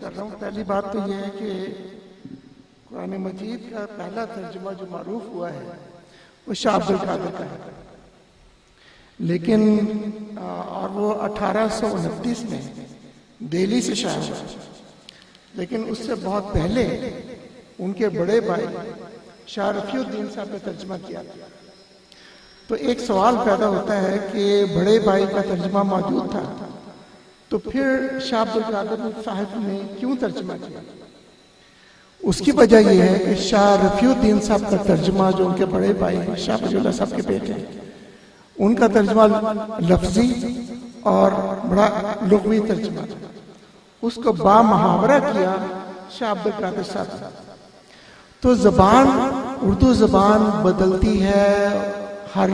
کر رہا ہوں۔ پہلی بات تو یہ ہے کہ قرآن مجید کا پہلا ترجمہ جو معروف ہوا ہے وہ شاہ عبد القادر کا ہے، لیکن اور وہ 1829 میں دہلی سے شائع ہوا، لیکن اس سے بہت پہلے ان کے بڑے بھائی شاہ رفیع الدین صاحب نے ترجمہ کیا تھا۔ تو ایک سوال پیدا ہوتا ہے کہ بڑے بھائی کا ترجمہ موجود تھا تو پھر شاہ عبد القادر صاحب نے کیوں ترجمہ کیا؟ اس کی وجہ یہ ہے کہ شاہ رفیع الدین صاحب کا ترجمہ جو ان کے بڑے بھائی ہیں شاہ ولی اللہ صاحب کے بیٹے ہیں، ان کا ترجمہ لفظی اور بڑا لغوی ترجمہ تھا، اس کو با محاورہ کیا شاہ عبد القادر صاحب۔ تو زبان اردو زبان بدلتی ہے، ہر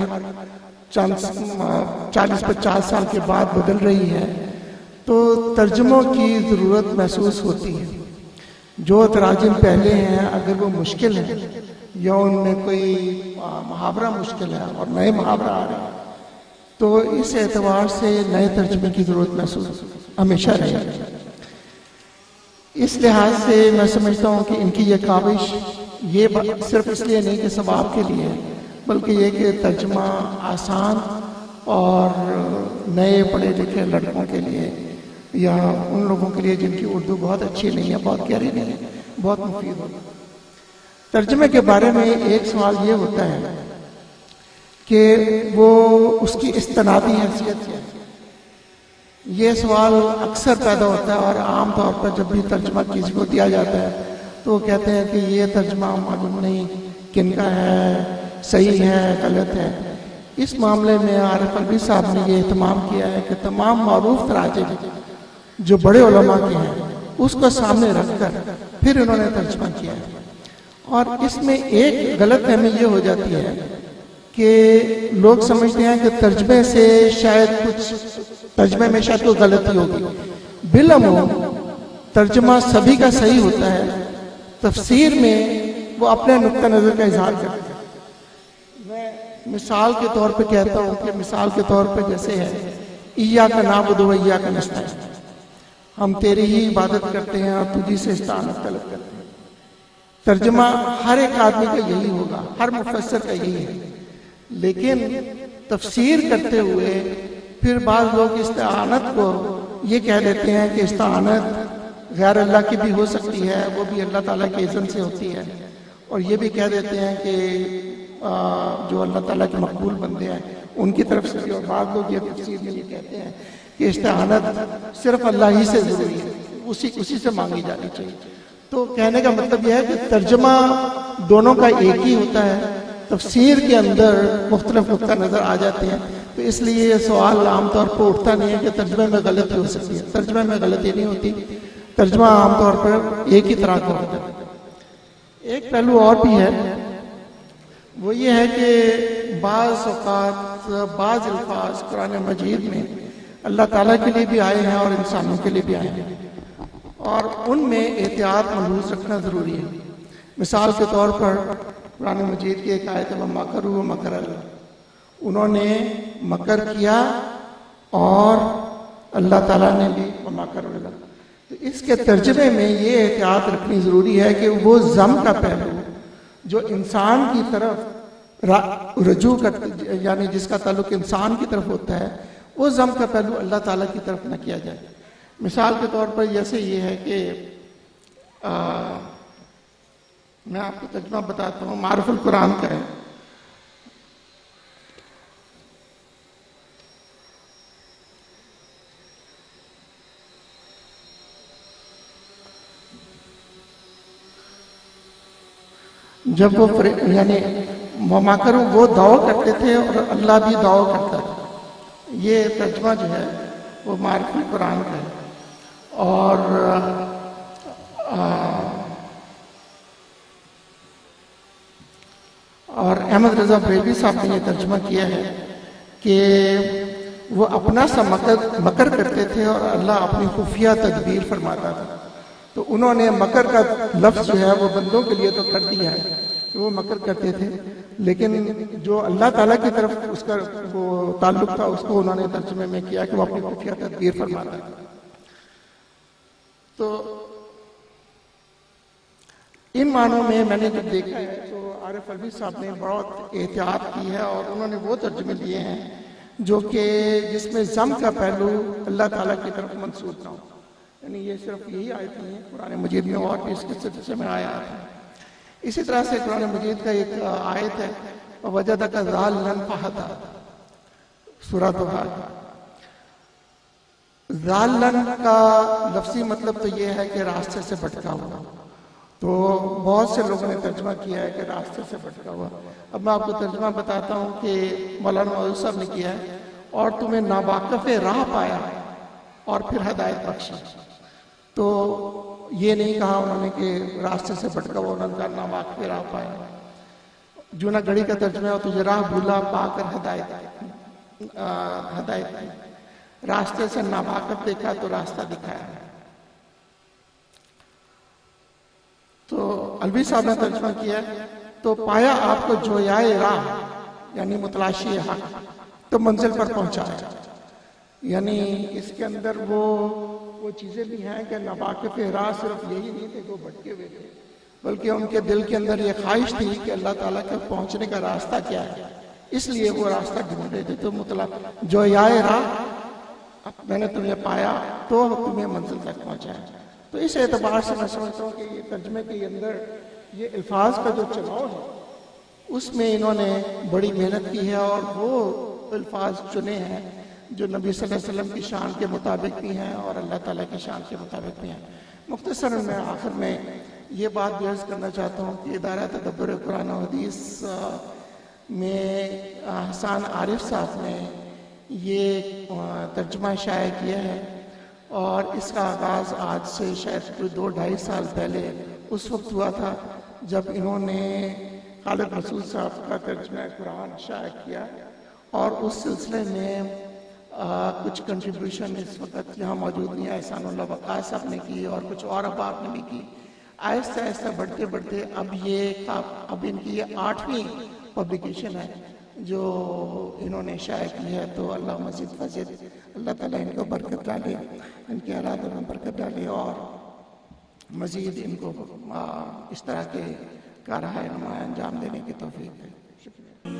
40-50 سال کے بعد بدل رہی ہے، تو ترجموں کی ضرورت محسوس ہوتی ہے۔ جو تراجم پہلے ہیں اگر وہ مشکل ہیں یا ان میں کوئی محاورہ مشکل ہے اور نئے محاورہ آ رہے ہیں تو اس اعتبار سے نئے ترجمے کی ضرورت محسوس ہمیشہ رہے گی۔ اس لحاظ سے میں سمجھتا ہوں کہ ان کی یہ کاوش یہ صرف اس لیے نہیں کہ ثواب کے لیے، بلکہ یہ کہ ترجمہ آسان اور نئے پڑھے لکھے لڑکوں کے لیے یا ان لوگوں کے لیے جن کی اردو بہت اچھی نہیں ہے، بہت گہری نہیں ہے، بہت مفید ہوگا۔ ترجمے کے بارے میں ایک سوال یہ ہوتا ہے کہ وہ اس کی استنادی حیثیت کیا ہے۔ یہ سوال اکثر پیدا ہوتا ہے اور عام طور پر جب بھی ترجمہ کسی کو دیا جاتا ہے تو وہ کہتے ہیں کہ یہ ترجمہ معلوم نہیں کن کا ہے، صحیح ہے، غلط ہے۔ اس معاملے میں عارف الوی صاحب نے یہ اہتمام کیا ہے کہ تمام معروف تراجم جو بڑے علماء کے ہیں اس کو سامنے رکھ کر پھر انہوں نے ترجمہ کیا ہے۔ اور اس میں ایک غلط فہمی یہ ہو جاتی ہے کہ لوگ سمجھتے ہیں کہ ترجمے سے شاید کچھ ترجمے میں شاید کوئی غلطی ہوگی۔ بالعموم ترجمہ سبھی کا صحیح ہوتا ہے، تفسیر میں وہ اپنے نقطہ نظر کا اظہار کرتے ہیں۔ میں مثال کے طور پہ کہتا ہوں کہ مثال کے طور پہ جیسے ہے ایاک نعبد و ایاک نستعین، ہم تیری ہی عبادت کرتے ہیں اور تجھی سے استعانت طلب کرتے ہیں۔ ترجمہ ہر ایک آدمی کا یہی ہوگا، ہر مفسر کا یہی ہے، لیکن تفسیر کرتے ہوئے پھر بعض لوگ استعانت کو یہ کہہ دیتے ہیں کہ استعانت غیر اللہ کی بھی ہو سکتی ہے، وہ بھی اللہ تعالیٰ کے اذن سے ہوتی ہے، اور یہ بھی کہہ دیتے ہیں کہ جو اللہ تعالیٰ کے مقبول بندے ہیں ان کی طرف سے بھی، اور بعض لوگ یہ تفسیر میں یہ کہتے ہیں کہ استعانت صرف اللہ ہی سے ضروری ہے، اسی سے مانگی جانی چاہیے۔ تو کہنے کا مطلب یہ ہے کہ ترجمہ دونوں کا ایک ہی ہوتا ہے، تفسیر کے اندر مختلف نقطہ نظر آ جاتے ہیں، تو اس لیے یہ سوال عام طور پر اٹھتا نہیں ہے کہ ترجمے میں غلطی ہو سکتی ہے۔ ترجمے میں غلطی نہیں ہوتی، ترجمہ عام طور پر ایک ہی طرح کا ہوتا ہے۔ ایک پہلو اور بھی ہے، وہ یہ ہے کہ بعض اوقات بعض الفاظ قرآن مجید میں اللہ تعالیٰ کے لیے بھی آئے ہیں اور انسانوں کے لیے بھی آئے ہیں، اور ان میں احتیاط ملحوظ رکھنا ضروری ہے۔ مثال کے طور پر قرآن مجید کی ایک آیت ہے وَمَكَرُوا وَمَكَرَ اللَّهُ، انہوں نے مکر کیا اور اللہ تعالیٰ نے بھی وَمَكَرَ اللَّهُ۔ تو اس کے ترجمے میں یہ احتیاط رکھنی ضروری ہے کہ وہ ضم کا پہلو جو انسان کی طرف رجوع کرتا، یعنی جس کا تعلق انسان کی طرف ہوتا ہے، وہ ضم کا پہلو اللہ تعالیٰ کی طرف نہ کیا جائے۔ مثال کے طور پر جیسے یہ ہے کہ میں آپ کو ترجمہ بتاتا ہوں، معرف القرآن کا ہے۔ جب وہ یعنی مماکروں وہ دعویٰ کرتے تھے اور اللہ بھی دعویٰ کرتا تھا، یہ ترجمہ جو ہے وہ معرف القرآن کا ہے۔ اور احمد رضا بریلوی صاحب نے یہ ترجمہ کیا ہے کہ وہ اپنا سا مکر کرتے تھے اور اللہ اپنی خفیہ تدبیر فرماتا تھا۔ تو انہوں نے مکر کا لفظ جو ہے وہ بندوں کے لیے تو کر دیا ہے کہ وہ مکر کرتے تھے، لیکن جو اللہ تعالیٰ کی طرف اس کا وہ تعلق تھا اس کو انہوں نے ترجمے میں کیا کہ وہ اپنی خفیہ تدبیر فرماتا ہے۔ تو ان معنوں میں میں نے جب دیکھا ہے تو عارف الوی صاحب نے بہت احتیاط کی ہے اور انہوں نے وہ ترجمے دیے ہیں جو کہ جس میں ضم کا پہلو اللہ تعالیٰ کی طرف منسوب نہ ہو. یعنی یہ صرف یہی آیت نہیں ہے، قرآن مجید میں اور بھی اس کے سلسلے میں آیا ہے. اسی طرح سے قرآن مجید کا ایک آیت ہے وَوَجَدَكَ ضَالًّا فَهَدَىٰ، سورۃ طٰہٰ. ضالًّا کا لفظی مطلب تو یہ ہے کہ راستے سے بھٹکا ہوا. تو بہت سے لوگوں نے ترجمہ کیا ہے کہ راستے سے بھٹکا ہوا. اب میں آپ کو ترجمہ بتاتا ہوں کہ مولانا معوذ صاحب نے کیا ہے، اور تمہیں ناواقف راہ پایا اور پھر ہدایت بخشی. تو یہ نہیں کہا انہوں نے کہ راستے سے بھٹکا ہوا، انہوں نے کہا ناواقف راہ پایا. جونا گھڑی کا ترجمہ ہو تو یہ راہ بھولا پا کر ہدایت کی. راستے سے ناواقف دیکھا تو راستہ دکھایا. تو الوی صاحب نے ترجمہ کیا تو پایا آپ کو جویائے راہ یعنی متلاشی حق، تو منزل پر پہنچایا. یعنی اس کے اندر وہ چیزیں بھی ہیں کہ ناواقف راہ صرف یہی نہیں تھے کہ وہ بھٹکے ہوئے تھے، بلکہ ان کے دل کے اندر یہ خواہش تھی کہ اللہ تعالیٰ کے پہنچنے کا راستہ کیا ہے، اس لیے وہ راستہ ڈھونڈ رہے تھے. تو جویائے راہ میں نے تمہیں پایا تو تمہیں منزل تک پہنچایا. تو اس اعتبار سے میں سمجھتا ہوں کہ یہ ترجمے کے اندر یہ الفاظ کا جو چناؤ ہے اس میں انہوں نے بڑی محنت کی ہے اور وہ الفاظ چنے ہیں جو نبی صلی اللہ علیہ وسلم کی شان کے مطابق بھی ہیں اور اللہ تعالیٰ کی شان کے مطابق بھی ہیں. مختصراً میں آخر میں یہ بات بھی عرض کرنا چاہتا ہوں کہ ادارہ تدبر قرآن و حدیث میں حسان عارف صاحب نے یہ ترجمہ شائع کیا ہے، اور اس کا آغاز آج سے شاید کوئی 2-2.5 سال پہلے اس وقت ہوا تھا جب انہوں نے خالد مسعود صاحب کا ترجمہ قرآن شائع کیا، اور اس سلسلے میں کچھ کنٹریبیوشن اس وقت یہاں موجود نہیں ہے، احسان اللہ وقاص صاحب نے کی اور کچھ اور احباب نے بھی کی. آہستہ آہستہ بڑھتے بڑھتے اب ان کی یہ 8ویں پبلیکیشن ہے جو انہوں نے شائع کی ہے. تو اللہ مزید فضل، اللہ تعالیٰ ان کو برکت ڈالے، ان کے ارادوں میں برکت ڈالے اور مزید ان کو اس طرح کے کارہائے نمایاں انجام دینے کی توفیق دے. شکریہ.